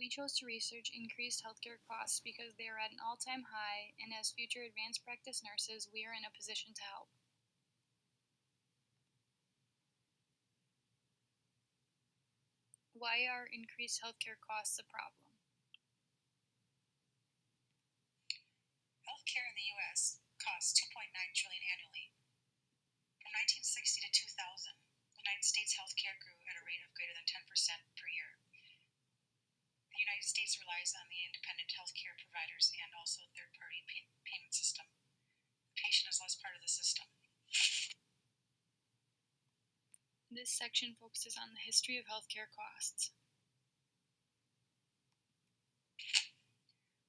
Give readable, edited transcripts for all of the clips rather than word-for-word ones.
We chose to research increased healthcare costs because they are at an all-time high, and as future advanced practice nurses, we are in a position to help. Why are increased healthcare costs a problem? Healthcare in the U.S. costs $2.9 trillion annually. From 1960 to 2000, the United States healthcare grew at a rate of greater than 10% per year. The United States relies on the independent healthcare providers and also third-party payment system. The patient is less part of the system. This section focuses on the history of healthcare costs.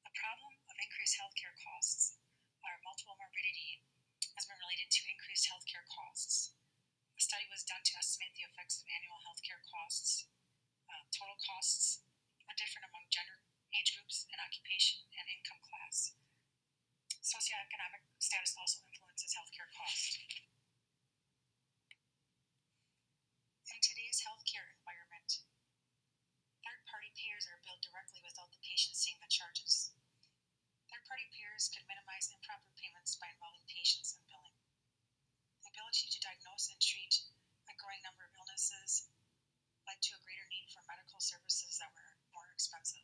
The problem of increased healthcare costs are multiple morbidity has been related to increased healthcare costs. A study was done to estimate the effects of annual healthcare costs. Total costs are different among gender, age groups, and occupation and income class. Socioeconomic status also influences healthcare costs. In today's healthcare environment, third-party payers are billed directly without the patient seeing the charges. Third-party payers could minimize improper payments by involving patients in billing. The ability to diagnose and treat a growing number of illnesses led to a greater need for medical services that were more expensive.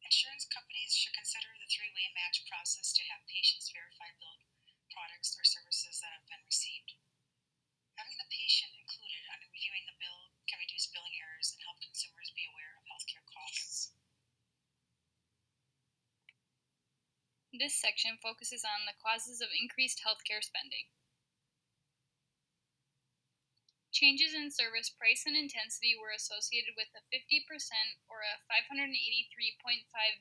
Insurance companies should consider the three-way match process to have patients verify billed products or services that have been received. Having the patient included on reviewing the bill can reduce billing errors and help consumers be aware of healthcare costs. This section focuses on the causes of increased healthcare spending. Changes in service price and intensity were associated with a 50% or a $583.5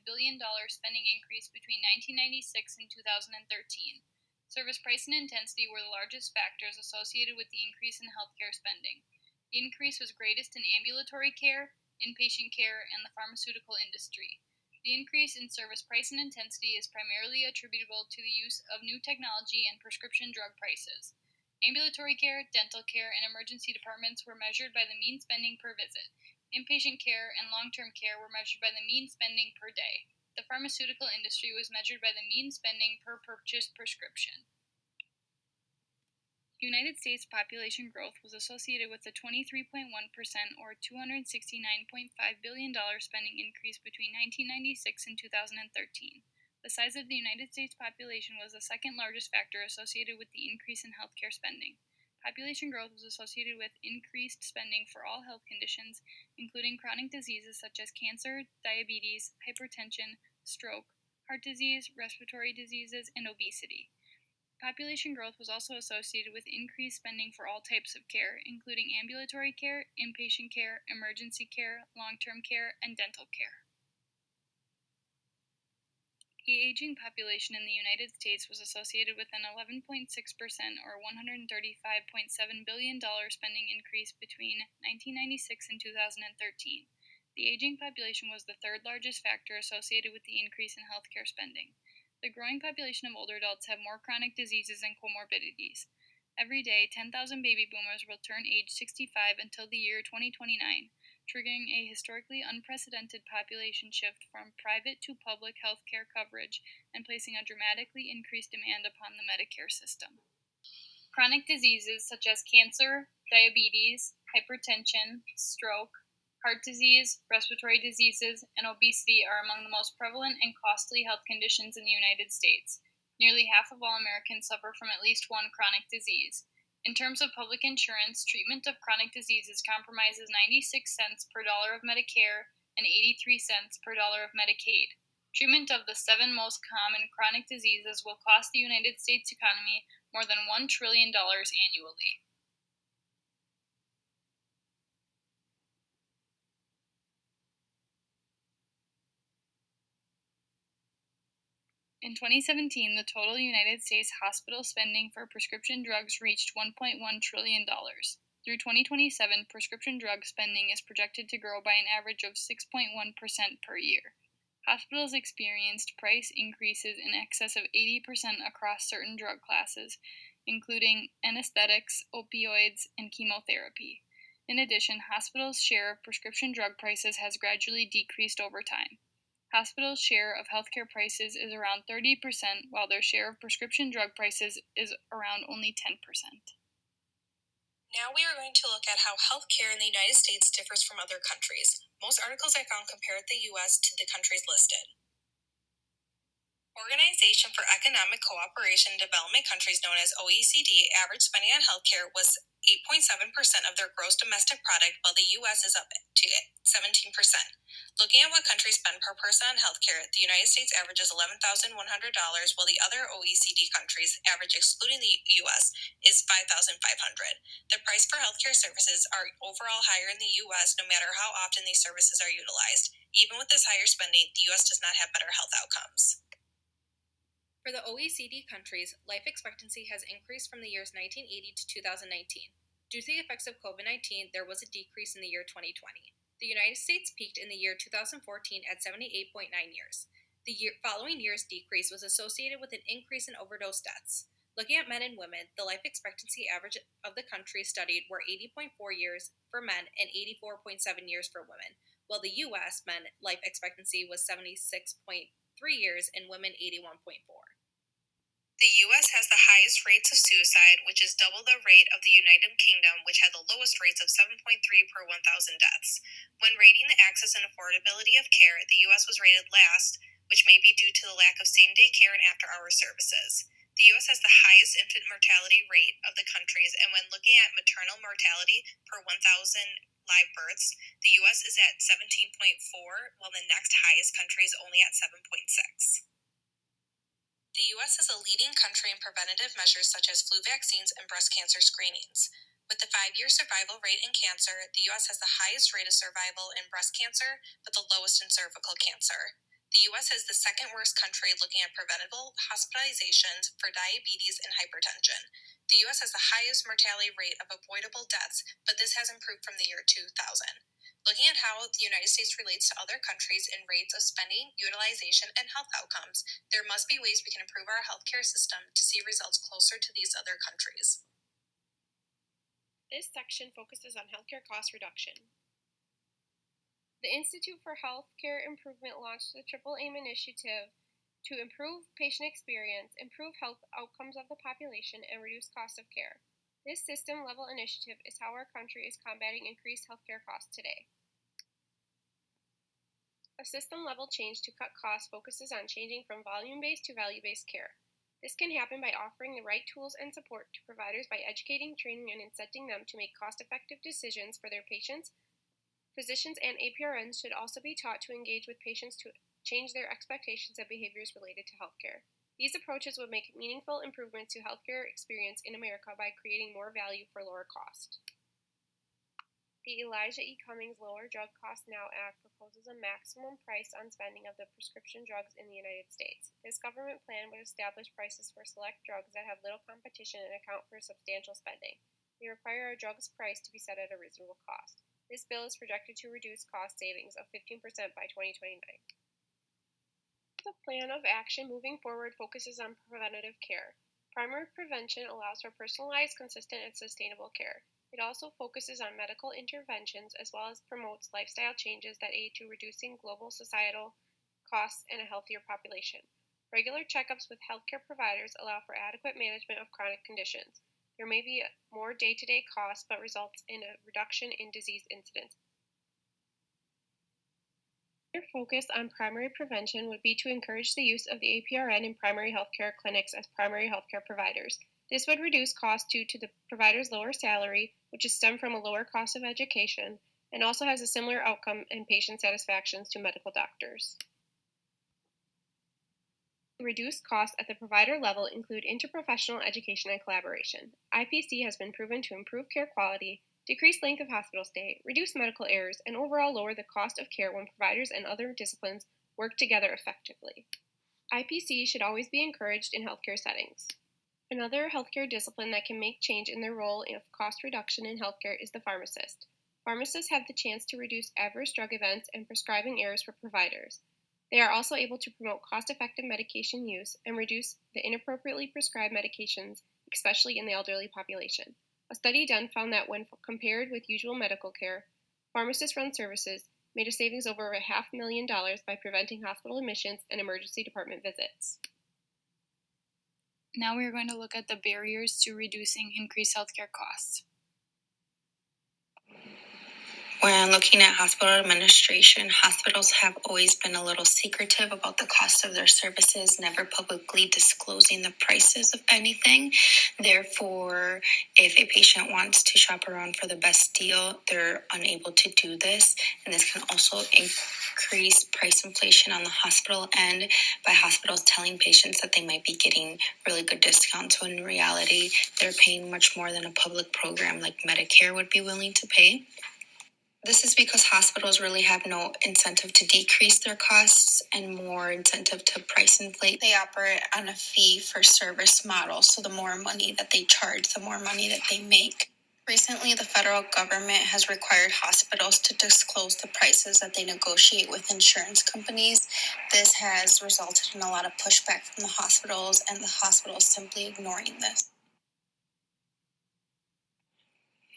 billion spending increase between 1996 and 2013. Service price and intensity were the largest factors associated with the increase in healthcare spending. The increase was greatest in ambulatory care, inpatient care, and the pharmaceutical industry. The increase in service price and intensity is primarily attributable to the use of new technology and prescription drug prices. Ambulatory care, dental care, and emergency departments were measured by the mean spending per visit. Inpatient care and long-term care were measured by the mean spending per day. The pharmaceutical industry was measured by the mean spending per purchased prescription. United States population growth was associated with a 23.1% or $269.5 billion spending increase between 1996 and 2013. The size of the United States population was the second largest factor associated with the increase in healthcare spending. Population growth was associated with increased spending for all health conditions, including chronic diseases such as cancer, diabetes, hypertension, stroke, heart disease, respiratory diseases, and obesity. Population growth was also associated with increased spending for all types of care, including ambulatory care, inpatient care, emergency care, long-term care, and dental care. The aging population in the United States was associated with an 11.6% or $135.7 billion spending increase between 1996 and 2013. The aging population was the third largest factor associated with the increase in healthcare spending. The growing population of older adults have more chronic diseases and comorbidities. Every day, 10,000 baby boomers will turn age 65 until the year 2029. Triggering a historically unprecedented population shift from private to public health care coverage and placing a dramatically increased demand upon the Medicare system. Chronic diseases such as cancer, diabetes, hypertension, stroke, heart disease, respiratory diseases, and obesity are among the most prevalent and costly health conditions in the United States. Nearly half of all Americans suffer from at least one chronic disease. In terms of public insurance, treatment of chronic diseases comprises 96 cents per dollar of Medicare and 83 cents per dollar of Medicaid. Treatment of the 7 most common chronic diseases will cost the United States economy more than $1 trillion annually. In 2017, the total United States hospital spending for prescription drugs reached $1.1 trillion. Through 2027, prescription drug spending is projected to grow by an average of 6.1% per year. Hospitals experienced price increases in excess of 80% across certain drug classes, including anesthetics, opioids, and chemotherapy. In addition, hospitals' share of prescription drug prices has gradually decreased over time. Hospitals' share of healthcare prices is around 30%, while their share of prescription drug prices is around only 10%. Now we are going to look at how healthcare in the United States differs from other countries. Most articles I found compared the U.S. to the countries listed. Organization for Economic Cooperation and Development countries known as OECD average spending on healthcare was 8.7% of their gross domestic product, while the U.S. is up to 17%. Looking at what countries spend per person on healthcare, the United States averages $11,100, while the other OECD countries, average excluding the U.S., is $5,500. The price for healthcare services are overall higher in the U.S. no matter how often these services are utilized. Even with this higher spending, the U.S. does not have better health outcomes. For the OECD countries, life expectancy has increased from the years 1980 to 2019. Due to the effects of COVID-19, there was a decrease in the year 2020. The United States peaked in the year 2014 at 78.9 years. The following year's decrease was associated with an increase in overdose deaths. Looking at men and women, the life expectancy average of the countries studied were 80.4 years for men and 84.7 years for women, while the U.S. men life expectancy was 76.3 years and women 81.4. The U.S. has the highest rates of suicide, which is double the rate of the United Kingdom, which had the lowest rates of 7.3 per 1,000 deaths. When rating the access and affordability of care, the U.S. was rated last, which may be due to the lack of same-day care and after-hour services. The U.S. has the highest infant mortality rate of the countries, and when looking at maternal mortality per 1,000 live births, the U.S. is at 17.4, while the next highest country is only at 7.6. The U.S. is a leading country in preventative measures such as flu vaccines and breast cancer screenings. With the 5-year survival rate in cancer, the U.S. has the highest rate of survival in breast cancer, but the lowest in cervical cancer. The U.S. is the second worst country looking at preventable hospitalizations for diabetes and hypertension. The U.S. has the highest mortality rate of avoidable deaths, but this has improved from the year 2000. Looking at how the United States relates to other countries in rates of spending, utilization, and health outcomes, there must be ways we can improve our healthcare system to see results closer to these other countries. This section focuses on healthcare cost reduction. The Institute for Healthcare Improvement launched the Triple Aim Initiative to improve patient experience, improve health outcomes of the population, and reduce costs of care. This system-level initiative is how our country is combating increased healthcare costs today. A system-level change to cut costs focuses on changing from volume-based to value-based care. This can happen by offering the right tools and support to providers by educating, training, and incenting them to make cost-effective decisions for their patients. Physicians and APRNs should also be taught to engage with patients to change their expectations and behaviors related to healthcare. These approaches would make meaningful improvements to healthcare experience in America by creating more value for lower cost. The Elijah E. Cummings Lower Drug Costs Now Act proposes a maximum price on spending of the prescription drugs in the United States. This government plan would establish prices for select drugs that have little competition and account for substantial spending. They require a drug's price to be set at a reasonable cost. This bill is projected to reduce cost savings of 15% by 2029. The plan of action moving forward focuses on preventative care. Primary prevention allows for personalized, consistent, and sustainable care. It also focuses on medical interventions as well as promotes lifestyle changes that aid to reducing global societal costs and a healthier population. Regular checkups with healthcare providers allow for adequate management of chronic conditions. There may be more day-to-day costs, but results in a reduction in disease incidence. Their focus on primary prevention would be to encourage the use of the APRN in primary healthcare clinics as primary healthcare providers. This would reduce costs due to the provider's lower salary, which is stemmed from a lower cost of education, and also has a similar outcome in patient satisfaction to medical doctors. Reduced costs at the provider level include interprofessional education and collaboration. IPC has been proven to improve care quality, decrease length of hospital stay, reduce medical errors, and overall lower the cost of care when providers and other disciplines work together effectively. IPC should always be encouraged in healthcare settings. Another healthcare discipline that can make change in their role of cost reduction in healthcare is the pharmacist. Pharmacists have the chance to reduce adverse drug events and prescribing errors for providers. They are also able to promote cost-effective medication use and reduce the inappropriately prescribed medications, especially in the elderly population. A study done found that when compared with usual medical care, pharmacist-run services made a savings over $500,000 by preventing hospital admissions and emergency department visits. Now we are going to look at the barriers to reducing increased healthcare costs. When looking at hospital administration, hospitals have always been a little secretive about the cost of their services, never publicly disclosing the prices of anything. Therefore, if a patient wants to shop around for the best deal, they're unable to do this. And this can also increase price inflation on the hospital end by hospitals telling patients that they might be getting really good discounts when in reality, they're paying much more than a public program like Medicare would be willing to pay. This is because hospitals really have no incentive to decrease their costs and more incentive to price inflate. They operate on a fee-for-service model, so the more money that they charge, the more money that they make. Recently, the federal government has required hospitals to disclose the prices that they negotiate with insurance companies. This has resulted in a lot of pushback from the hospitals, and the hospitals simply ignoring this.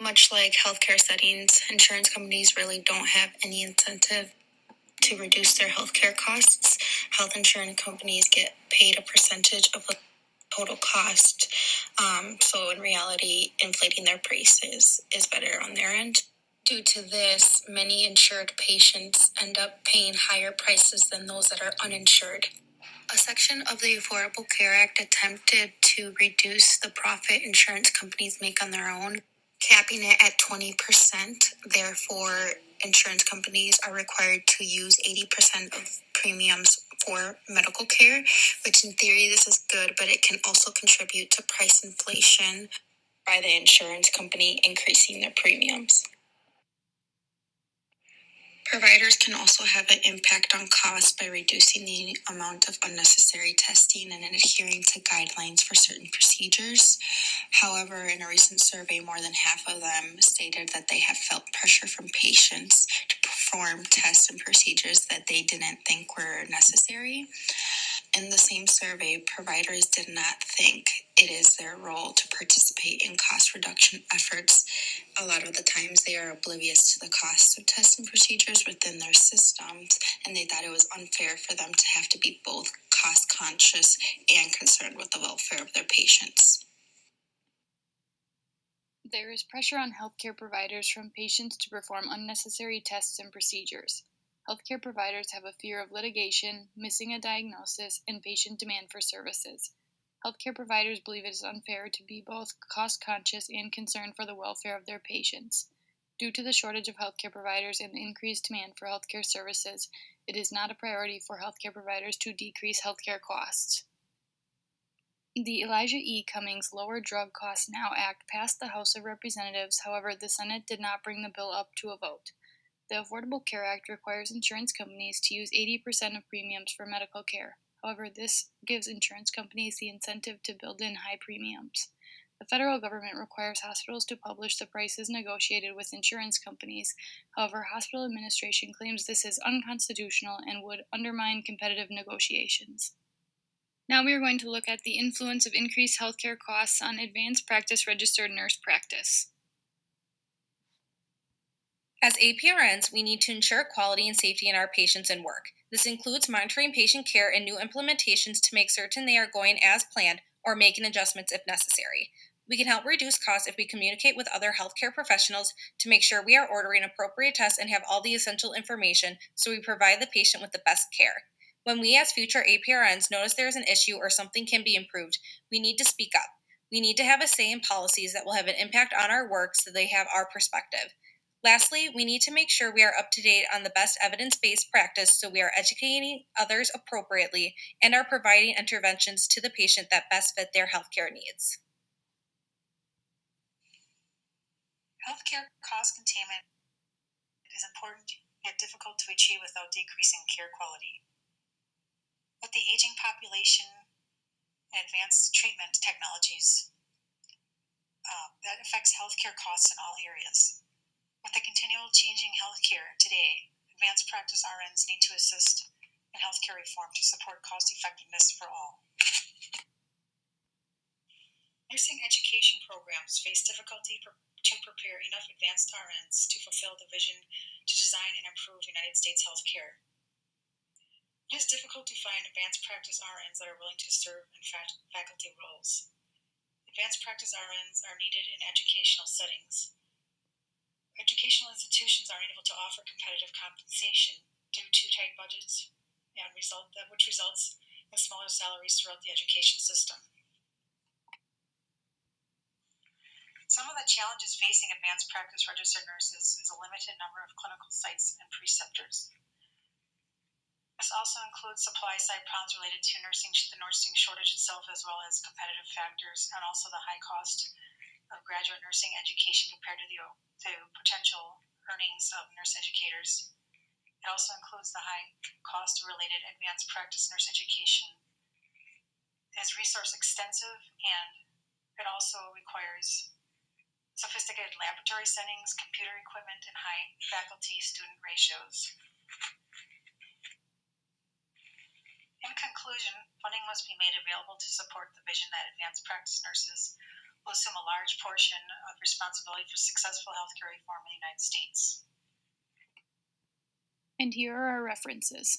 Much like healthcare settings, insurance companies really don't have any incentive to reduce their healthcare costs. Health insurance companies get paid a percentage of the total cost. So in reality, inflating their prices is better on their end. Due to this, many insured patients end up paying higher prices than those that are uninsured. A section of the Affordable Care Act attempted to reduce the profit insurance companies make on their own, capping it at 20%. Therefore, insurance companies are required to use 80% of premiums for medical care, which in theory this is good, but it can also contribute to price inflation by the insurance company increasing their premiums. Providers can also have an impact on costs by reducing the amount of unnecessary testing and adhering to guidelines for certain procedures. However, in a recent survey, more than half of them stated that they have felt pressure from patients to perform tests and procedures that they didn't think were necessary. In the same survey, providers did not think it is their role to participate in cost reduction efforts. A lot of the times they are oblivious to the costs of tests and procedures within their systems, and they thought it was unfair for them to have to be both cost conscious and concerned with the welfare of their patients. There is pressure on healthcare providers from patients to perform unnecessary tests and procedures. Healthcare providers have a fear of litigation, missing a diagnosis, and patient demand for services. Healthcare providers believe it is unfair to be both cost-conscious and concerned for the welfare of their patients. Due to the shortage of healthcare providers and the increased demand for healthcare services, it is not a priority for healthcare providers to decrease healthcare costs. The Elijah E. Cummings Lower Drug Costs Now Act passed the House of Representatives, however, the Senate did not bring the bill up to a vote. The Affordable Care Act requires insurance companies to use 80% of premiums for medical care. However, this gives insurance companies the incentive to build in high premiums. The federal government requires hospitals to publish the prices negotiated with insurance companies. However, hospital administration claims this is unconstitutional and would undermine competitive negotiations. Now we are going to look at the influence of increased healthcare costs on advanced practice registered nurse practice. As APRNs, we need to ensure quality and safety in our patients and work. This includes monitoring patient care and new implementations to make certain they are going as planned or making adjustments if necessary. We can help reduce costs if we communicate with other healthcare professionals to make sure we are ordering appropriate tests and have all the essential information so we provide the patient with the best care. When we as future APRNs notice there is an issue or something can be improved, we need to speak up. We need to have a say in policies that will have an impact on our work so they have our perspective. Lastly, we need to make sure we are up to date on the best evidence-based practice so we are educating others appropriately and are providing interventions to the patient that best fit their healthcare needs. Healthcare cost containment is important yet difficult to achieve without decreasing care quality. With the aging population and advanced treatment technologies, that affects healthcare costs in all areas. With the continual changing healthcare today, advanced practice RNs need to assist in healthcare reform to support cost effectiveness for all. Nursing education programs face difficulty to prepare enough advanced RNs to fulfill the vision to design and improve United States healthcare. It is difficult to find advanced practice RNs that are willing to serve in faculty roles. Advanced practice RNs are needed in educational settings. Educational institutions are unable to offer competitive compensation due to tight budgets, which results in smaller salaries throughout the education system. Some of the challenges facing advanced practice registered nurses is a limited number of clinical sites and preceptors. This also includes supply side problems related to the nursing shortage itself, as well as competitive factors, and also the high cost of graduate nursing education compared to the potential earnings of nurse educators. It also includes the high cost related advanced practice nurse education. It is resource extensive, and it also requires sophisticated laboratory settings, computer equipment, and high faculty-student ratios. In conclusion, funding must be made available to support the vision that advanced practice nurses will assume a large portion of responsibility for successful healthcare reform in the United States. And here are our references.